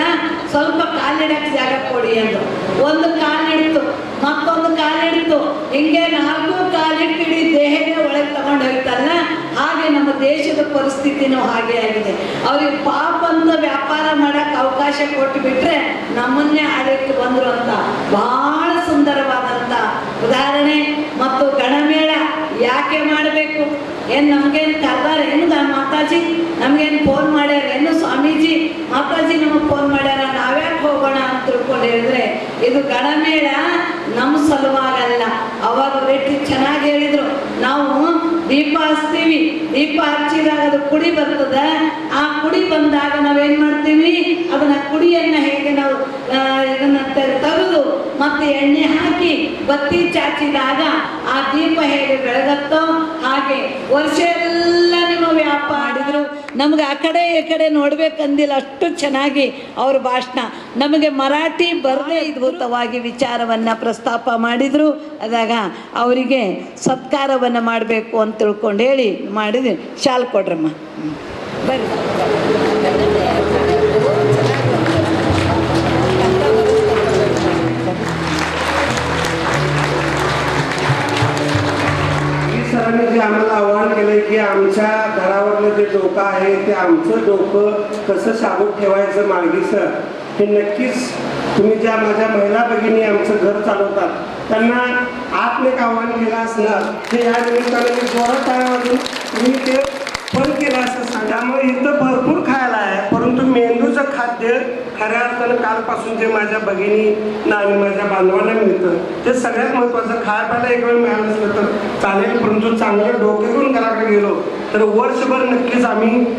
ಸ್ವಲ್ಪ ಕಾಲಿಡಕ್ಕೆ ಜಾಗ ಕೊಡಿ ಅಂದರು. ಒಂದು ಕಾಲಿಡ್ತು, ಮತ್ತೊಂದು ಕಾಲಿಡ್ತು. ಹಿಂಗೆ 4 ಕಾಲಿಟ್ಟು ಇಡೀ ದೇಹನೇ ಒಳಗೆ ತಗೊಂಡು ಹೋಗ್ತಲ್ಲ. ಹಾಗೆ ನಮ್ಮ ದೇಶದ ಪರಿಸ್ಥಿತಿನೂ ಹಾಗೆ ಆಗಿದೆ. ಅವ್ರಿಗೆ ಪಾಪ ಅಂತ ವ್ಯಾಪಾರ ಮಾಡಕ್ಕೆ ಅವಕಾಶ ಕೊಟ್ಟು ಬಿಟ್ರೆ ನಮ್ಮನ್ನೇ ಆಡಕ್ಕೆ ಬಂದರು ಅಂತ ಬಹಳ ಸುಂದರವಾದಂಥ ಉದಾಹರಣೆ. ಮತ್ತು ಗಣಮೇಳ ಯಾಕೆ ಮಾಡಬೇಕು? ಏನು ನಮಗೇನು ಕರ್ದಾರ ಏನು ಮಾತಾಜಿ? ನಮಗೇನು ಫೋನ್ ಮಾಡ್ಯಾರ ಏನು ಸ್ವಾಮೀಜಿ? ಮಾತಾಜಿ ನಮಗೆ ಫೋನ್ ಮಾಡ್ಯಾರ, ನಾವ್ಯಾಕೆ ಹೋಗೋಣ ಅಂತ ತಿಳ್ಕೊಂಡು ಹೇಳಿದ್ರೆ, ಇದು ಗಣಮೇಳ ನಮ್ಮ ಸಲುವಾಗಲ್ಲ. ಅವಾಗ ರೆಡ್ಡಿ ಚೆನ್ನಾಗಿ ಹೇಳಿದ್ರು, ನಾವು ದೀಪ ಹಚ್ತೀವಿ, ದೀಪ ಹಚ್ಚಿದಾಗ ಅದು ಕುಡಿ ಬರ್ತದೆ. ಆ ಕುಡಿ ಬಂದಾಗ ನಾವೇನು ಮಾಡ್ತೀವಿ, ಅದನ್ನ ಕುಡಿಯನ್ನು ಹೇಗೆ ನಾವು ಇದನ್ನ ತೆಗೆದು ಮತ್ತೆ ಎಣ್ಣೆ ಹಾಕಿ ಬತ್ತಿ ಚಾಚಿದಾಗ ಆ ದೀಪ ಹೇಗೆ ಬೆಳಗತ್ತೋ ಹಾಗೆ ವರ್ಷ ಎಲ್ಲ ನಿಮ್ಮ ವ್ಯಾಪಾರ ಮಾಡಿದ್ರು. ನಮ್ಗೆ ಆ ಕಡೆ ಈ ಕಡೆ ನೋಡ್ಬೇಕಂದಿಲ್ಲ, ಅಷ್ಟು ಚೆನ್ನಾಗಿ ಅವ್ರ ಭಾಷಣ. ನಮಗೆ ಮರಾಠಿ ಬರದೇ ಅದ್ಭುತವಾಗಿ ವಿಚಾರವನ್ನು ಪ್ರಸ್ತಾಪ ಮಾಡಿದರು. ಅದಾಗ ಅವರಿಗೆ ಸತ್ಕಾರವನ್ನು ಮಾಡಬೇಕು ಅಂತ ತಿಳ್ಕೊಂಡು ಹೇಳಿ ಮಾಡಿದ್ವಿ. ಶಾಲ್ ಕೊಡ್ರಮ್ಮ, ಬರ್ರಿ. सरांनी जे आम्हाला आव्हान केलंय की आमच्या घरावरलं जे डोकं आहे ते आमचं डोकं कसं शाबूत ठेवायचं मार्गीसर, हे नक्कीच तुम्ही ज्या माझ्या महिला भगिनी आमचं घर चालवतात त्यांना आतले एक आव्हान केलं असणार, ते या निमित्ताने मी जोरात टाळ्या वाजून तुम्ही ते पण केलं असं सांगा. त्यामुळे इथं भरपूर खायला आहे, परंतु मेंदूचं खाद्य खऱ्या अर्थानं कालपासून जे माझ्या भगिनींना आणि माझ्या बांधवांना मिळतं ते सगळ्यात महत्त्वाचं. खायला एक वेळ मिळालं असलं तर चालेल, परंतु चांगलं डोके घेऊन घराकडे गेलो तर वर्षभर नक्कीच आम्ही